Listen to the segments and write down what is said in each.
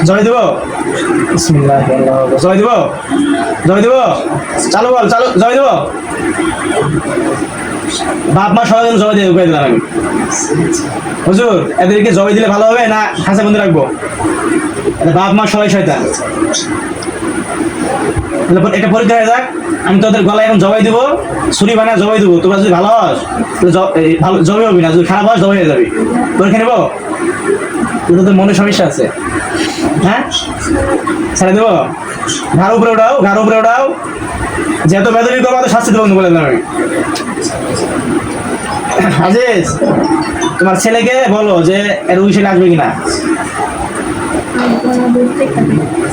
জয় দেব বিসমিল্লাহ জয় দেব চালু বল চালু জয় দেব বাপ মা সবাই জয় দিয়ে উপায় দিলাম আমি হুজুর এদেরকে জয় দিলে ভালো হবে না খাঁচা বন্ধু রাখবো বাপ মা সবাই শয়তান একটা পরীক্ষা হয়ে যাক আমি তোদের গলায় এখন জবাই দিব ছুরি বানায় জবাই দেবো তোমরা যদি ভালো হস ভালো জবাই হবি না যদি খারাপ হস জবাই হয়ে যাবি পরীক্ষা নেবো তোদের মনে সমস্যা আছে হ্যাঁ ছেড়ে দেবো ঘাড় উপরে ওঠাও যেহেতু বেদবি করবো তো শাস্তি দেবো বলে দিলাম আমি আজিজ তোমার ছেলেকে বলো যে এর উইশে আসবে কিনা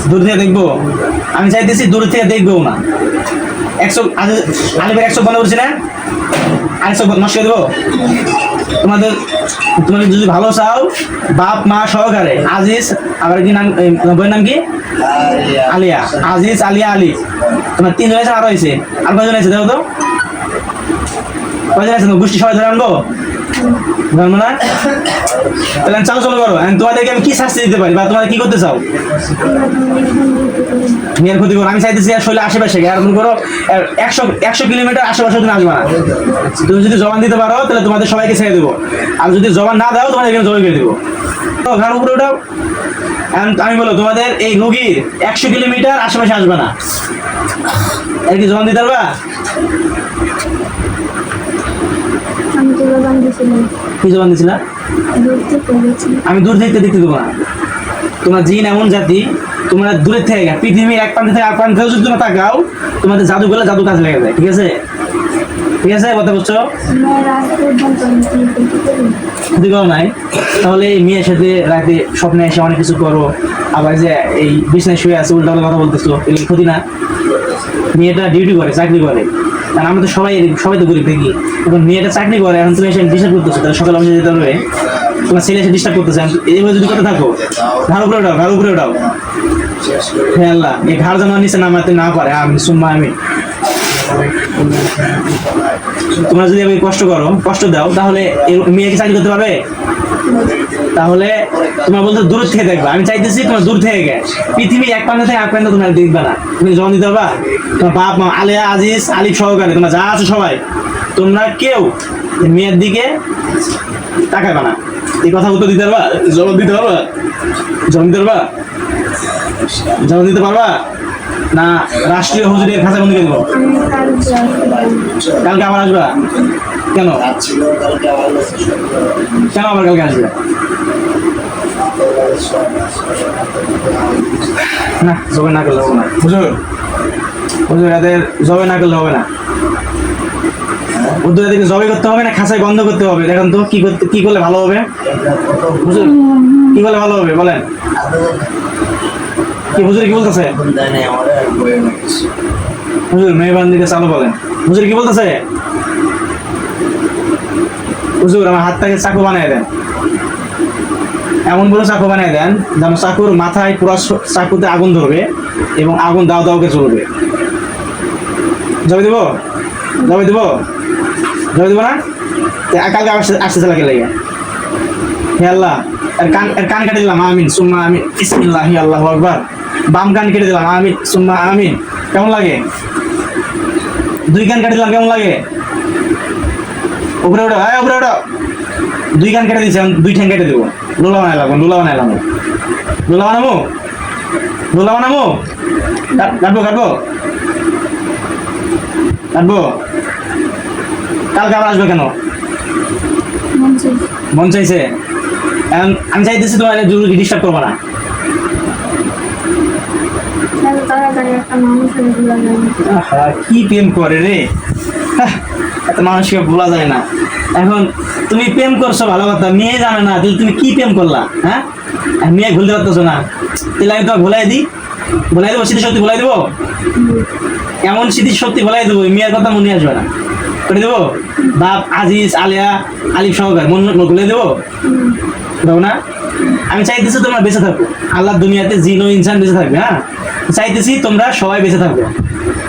দূর থেকে দেখবো আমি চাইতেছি দূর থেকে দেখবো না 100 আলিফের 100 বন্ধ করছি না 100 নষ্ট করে দেবো তোমাদের যদি ভালো চাও বাপ মা সহকারে আজিজ আবার কি নাম বইয়ের নাম কি আলিয়া আজিজ আলিয়া আলী তোমার 3 জন আছে আর হয়েছে আর কয়জন আছে দেখো তো কয়জন আছে গোষ্ঠী সবাই ধরে আনবো জানবো না তাহলে চালু করো তোমাদেরকে আমি কি শাস্তি দিতে পারি বা তোমাদের কি করতে চাও মেয়ের ক্ষতি করো আমি চাইতেছি আসলে আশেপাশে এরকম করো 100 কিলোমিটার আশেপাশে তুমি আসবে না তুমি যদি জবান দিতে পারো তাহলে তোমাদের সবাইকে ছেড়ে দেবো আর যদি জবান না দাও তোমাদের এখানে জবাই করে দেবো তো ঘাড় উপরে ওঠাও আমি বলো তোমাদের এই রোগীর 100 কিলোমিটার আশেপাশে আসবে না এর কি জবান দিতে পারবা কি জবান দিছিলা আমি দূর থেকে দেখতে দেবো না তোমরা জিন এমন জাতি তোমরা দূরের থেকে পৃথিবীর এক প্রান্ত থেকে আর প্রান্ত যদি তোমরা তাকাও তোমাদের জাদু করলে জাদু কাজে লেগে যায় ঠিক আছে কথা বলছো ক্ষতি করো নাই তাহলে এই মেয়ের সাথে রাতে স্বপ্নে এসে অনেক কিছু করো আবার যে এই বিছনায় শুয়ে আছে উল্টা কথা বলতেছো এগুলো ক্ষতি না মেয়েটা ডিউটি করে চাকরি করে কারণ আমরা তো সবাই তো গরিব দেখি এখন মেয়েটা চাকরি করে এখন তুমি এসে ডিস্টার্ব করতেছো তাহলে সকালে অফিসে যেতে হবে তোমার ছেলে এসে ডিস্টার্ব করতেছে এইভাবে যদি কথা থাকো ঘাড় উপরে ওঠাও হ্যাঁ আল্লাহ এই ঘাড় যেন নিচে নামাতে না পারে আমি তোমরা যদি আমি কষ্ট দাও তাহলে মেয়েকে চাকরি করতে পারবে তাহলে তোমার বলতে দূর থেকে দেখবা আমি চাইতেছি তোমার দূর থেকে পৃথিবী এক প্রান্ত থেকে এক প্রান্ত তোমরা দেখবে না তুমি জবান দিতে পারবা তোমার বাপ মা আলিয়া আজিজ আলিফ সহকারে তোমরা যা আছে সবাই তোমরা কেউ মেয়ের দিকে তাকাবে না এই কথা উত্তর দিতে পারবা জবাব দিতে পারবা না রাষ্ট্রীয় হুজুরের খাঁচা বন্দি করে দেবো কালকে আবার আসবা কেন আবার কালকে আসবে না জবে না করলে হবে না হুজুর এদের জবে না করলে হবে না উদ্যোগ এদেরকে জবে করতে হবে না খাঁচায় বন্ধ করতে হবে দেখুন তো কি করলে ভালো হবে হুজুর কি করলে ভালো হবে বলেন কি হুজুর কি বলতেছে হুজুর মেহরবান দিকে চালু বলেন হুজুর কি বলতেছে হুজুর আমার হাতটাকে চাকু বানিয়ে দেন এমন বড় চাকু বানিয়ে দেন যেন চাকুর মাথায় পুরো চাকুতে আগুন ধরবে এবং আগুন দাওকে চলবে জবাই দেবো না কালকে আসতে লাগে লেগে হে আল্লাহ এর কান কেটে দিলাম আমিন সুম্মা আমিন বিসমিল্লাহি আল্লাহু আকবার বাম কান কেটে দিলাম আমিন সুম্মা আমিন কেমন লাগে 2 কান কেটে দিলাম কেমন লাগে উপরে ওঠো 2 কান কেটে দিয়েছি 2 ঠ্যাং কেটে দেবো লোলা বানাবো কাটবো কালকে আবার আসবে কেন মন চাইছে আমি চাইতেছি তোমার জরুরি ডিস্টার্ব করবো না কি প্রেম করে রে এত মানুষকে ভোলা যায় না এখন তুমি প্রেম করছো ভালো কথা মেয়ে জানে না তুমি কি প্রেম করলা হ্যাঁ মেয়ে ভুলতে পারতেছো না তাহলে আমি তোমাকে ভুলাই দেবো স্মৃতিশক্তি ভুলাই দেবো এমন স্মৃতিশক্তি ভুলাই দেবো মেয়ের কথা মনে আসবে না করে দেবো বাপ আজিজ আলিয়া আলিফ সহকার ভুলে দেবো না আমি চাইতেছি তোমরা বেঁচে থাকো আল্লাহ দুনিয়াতে জিন ও ইনসান বেঁচে থাকবে হ্যাঁ চাইতেছি তোমরা সবাই বেঁচে থাকবে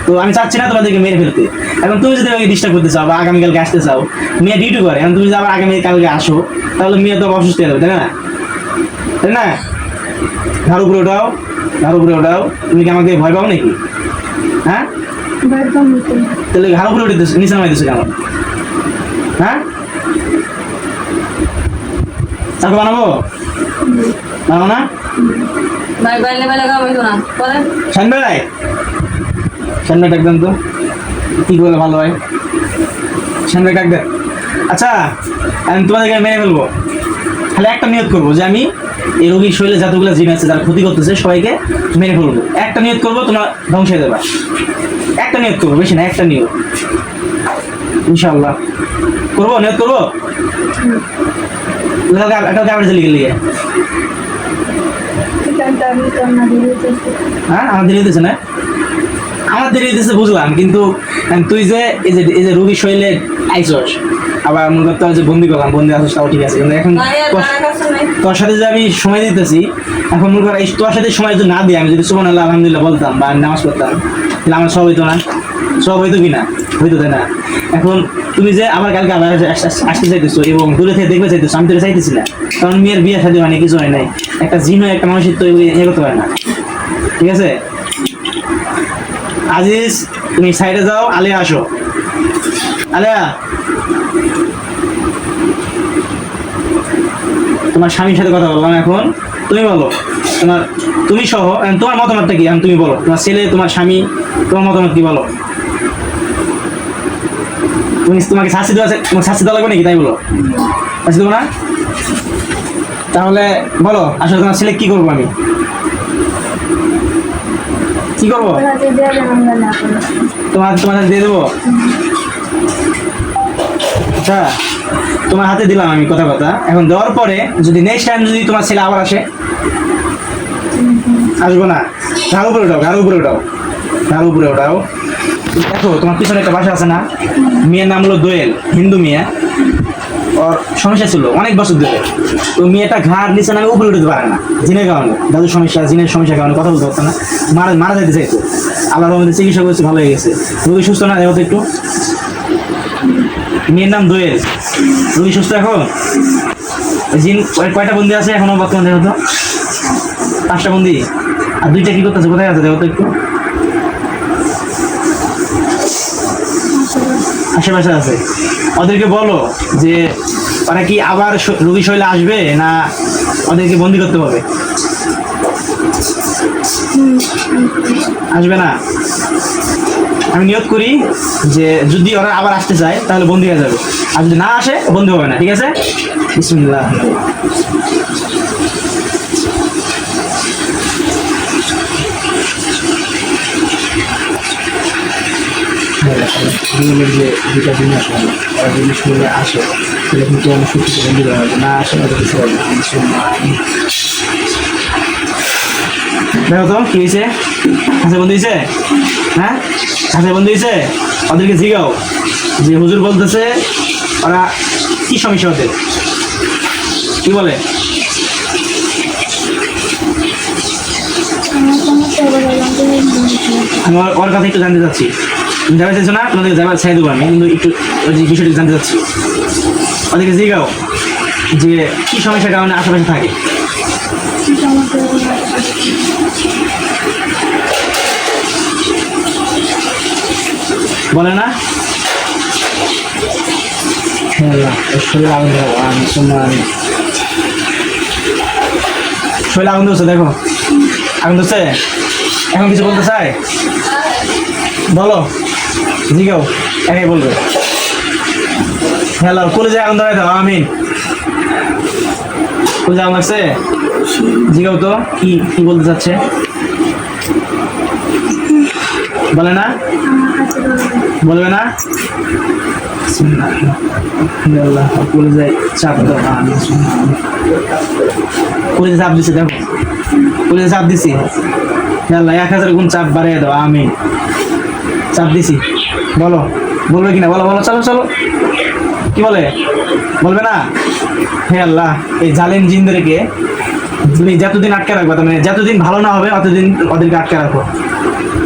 তো আমি চাচ্ছি না তোমাদেরকে মেরে ফেলতে এখন তুমি যদি আমাকে ডিস্টার্ব করতে চাও বা আগামীকালকে আসতে চাও মেয়ে ডিউটি করে এখন তুমি যদি আবার আগামীকালকে আসো তাহলে মেয়ে তো অসুস্থ হয়ে যাবে তাই না ঘাড় উপরে ওঠাও, ঘাড় উপরে ওঠাও। তুমি কি আমাকে ভয় পাও নাকি? হ্যাঁ, তাহলে ঘাড় উপরে উঠে নিচে নামাই দিছো কেন? হ্যাঁ, চাকু বানাবো? বানাবো না? ভাই বাইলে বাইলে গাও হইতো না পরে সানবেলায় সানবে ডাক দেন তো, কি করলে ভালো হয়? সানবে ডাক দেন। আচ্ছা, আমি তোমাদেরকে মেরে ফেলবো। খালি একটা নিয়ত করবো যে আমি এই রোগীর শরীরে যতগুলো জিন আছে যারা ক্ষতি করতেছে সবাইকে মেরে ফেলবো। একটা নিয়ত করবো, তোমরা ধ্বংস হয়ে যাবে। একটা নিয়ত করবো, বেশি না, একটা নিয়ত। ইনশাআল্লাহ করবো, নিয়ত করবো। একটা কাপড় চলে গেলে হ্যাঁ, আমার দেরি হইতেছে না? আমার দেরি হইতেছে বুঝলাম, কিন্তু তুই যে এই যে রোগীর শরীরে আইসস, আবার মনে করতে হয় যে বন্দি করলাম, বন্দি আসস, তাও ঠিক আছে, কিন্তু এখন তোর সাথে যে আমি সময় দিতেছি, এখন মনে কর তোর সাথে সময় যদি না দিই, আমি যদি সুবহানাল্লাহ আলহামদুলিল্লাহ বলতাম বা নামাজ পড়তাম, তাহলে আমার সব হইতো না? সব হইতো কি না? হইতো, তাই না? এখন তুমি যে আবার কালকে আবার আসতে চাইতেছো এবং দূরে থেকে দেখবে চাইতেছো, আমি তো চাইতেছি না, কারণ মেয়ের বিয়ে শাদী মানে কিছু হয় নাই। একটা জিন হয়, একটা মানুষের তো ইয়ে করতে পারে না, ঠিক আছে? আজিজ, তুমি সাইডে যাও, আলিয়া আসো। আলিয়া, তোমার স্বামীর সাথে কথা বললাম, এখন তুমি বলো তুমি সহ তোমার মতামতটা কি? তুমি বলো, তোমার ছেলে, তোমার স্বামী, তোমার মতামত কি বলো? তোমাকে শাস্তি দেওয়া, তোমার শাস্তি দেওয়া লাগবে নাকি? তাই বলো, শাস্তি দেবো না? তাহলে বলো আসলে তোমার ছেলে কি করবো? আমি কি করবো? তোমার হাতে দিয়ে দেবো? আচ্ছা, তোমার হাতে দিলাম আমি, কথা কথা। এখন দেওয়ার পরে যদি নেক্সট টাইম যদি তোমার ছেলে আবার আসে, আসবো না? ঘাড় উপরে উঠাও, ঘাড় উপরে উঠাও, ঘাড় উপরে উঠাও। দেখো তোমার পিছনে একটা বাসা আছে না, মেয়ের নাম হলো দোয়েল, হিন্দু মেয়ে। ওর সমস্যা ছিল অনেক বছর ধরে, তো মেয়েটা ঘাড় নিচে নামে উপরে উঠতে পারে না, জিনের কারণে, দাদুর সমস্যা, জিনের সমস্যার কারণে কথা বলতে পারতো না, মারা যেতে চাইতো। আল্লাহর রহমতে চিকিৎসা করেছে, ভালো হয়ে গেছে। রোগী সুস্থ না? দেখো তো একটু। মেয়ের নাম দোয়েল, রোগী সুস্থ এখন? জিন কয়টা বন্দি আছে এখনো বর্তমানে? দেখো তো, 5টা বন্দি, আর 2টা কি করতেছে? কোথায় আছে দেখো তো একটু। আশেপাশে আছে। ওদেরকে বলো যে ওরা কি আবার রোগী শৈলে আসবে, না ওদেরকে বন্দি করতে হবে? আসবে না? আমি নিয়ত করি যে যদি ওরা আবার আসতে চায় তাহলে বন্দি হয়ে যাবে, আর যদি না আসে বন্দি হবে না, ঠিক আছে? বিসমিল্লাহ। জীবনের যে দুটা দিন আসে, ওরা যদি শরীরে আসে তাহলে কিন্তু আমি সত্যি বন্ধু দেওয়া হবে, না আসে ওদের কিছু হবে না। দেখো তো কি হয়েছে, হাসে বন্ধু হয়েছে? হ্যাঁ, হাসে বন্ধু হয়েছে। ওদেরকে জিগাও যে হুজুর বলতেছে ওরা কি সমস্যা, ওদের কি বলে? আমি ওর কথা একটু জানতে চাচ্ছি। তুমি যাবে চাইছো না? তোমাদেরকে যাবার ছেড়ে দেবো আমি, কিন্তু একটু ওই যে বিষয়টি জানতে চাচ্ছি। ওদেরকে জিগাও যে কি সমস্যার কারণে আশেপাশে থাকে। বলে না? শরীর আগুন দেবো আমি, শরীর আগুন ধরছে, দেখো আগুন ধরছে। এখন কিছু বলতে চাই? বলো, জিগাও, একাই বলবে। হ্যালো, কলেজে আগুন ধরাই দাও, আমিন। কলেজে আগুন লাগছে, জিগাও তো কি কি বলতে চাচ্ছে। বলে না? বলবে না? কলেজে চাপ দাও, কলেজে চাপ দিছি, দেখো কলেজে চাপ দিছি। আল্লাহ 1000 গুণ চাপ বাড়িয়ে দাও, আমি চাপ দিছি। বলো, বলবে কিনা? বলো বলো, চলো চলো। কি বলে? বলবে না? হে আল্লাহ, এই জালেম জিনদেরকে তুমি যতদিন আটকে রাখবে, মানে যতদিন ভালো না হবে অতদিন ওদেরকে আটকে রাখো,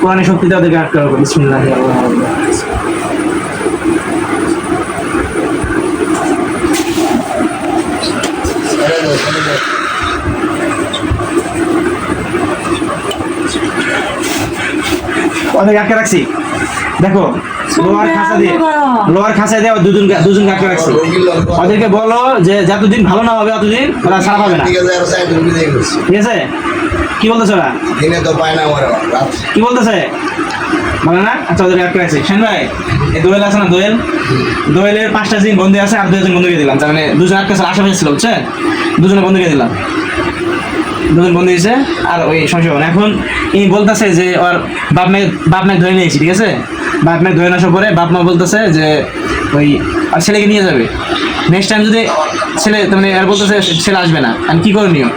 কোরআনের শক্তিতে ওদেরকে আটকে রাখো। বিসমিল্লাহ। ওদের আটকে রাখছি দেখো লোয়ার খাঁচা দিয়ে দুজন আটকে রাখছি ওদেরকে বলো যে যতদিন ভালো না হবে অতদিন ওরা ছাড়া পাবে না ঠিক আছে কি বলতেছে ওরা দিনে তো পায় না ওরা রাত কি বলতেছে বলে না আচ্ছা ওদের আটকে রাখছি শান ভাই এই দোয়েল আছে না দোয়েলের 5টা দিন বন্ধু আছে আর 2জন বন্ধুকে দিলাম তার মানে 2জন আটকে আশেপাশে ছিল বুঝছেন 2জনে বন্ধুকে দিলাম 2জন বন্ধু দিয়েছে আর ওই সংশোধন এখন এই বলতেছে যে ওর বাপ মাকে ধরে নিয়েছি ঠিক আছে বাপ মাকে ধরে আসার পরে বাপ মা বলতেছে যে ওই আর ছেলেকে নিয়ে যাবে নেক্সট টাইম যদি ছেলে মানে আর বলতেছে ছেলে আসবে না আমি কি করণীয়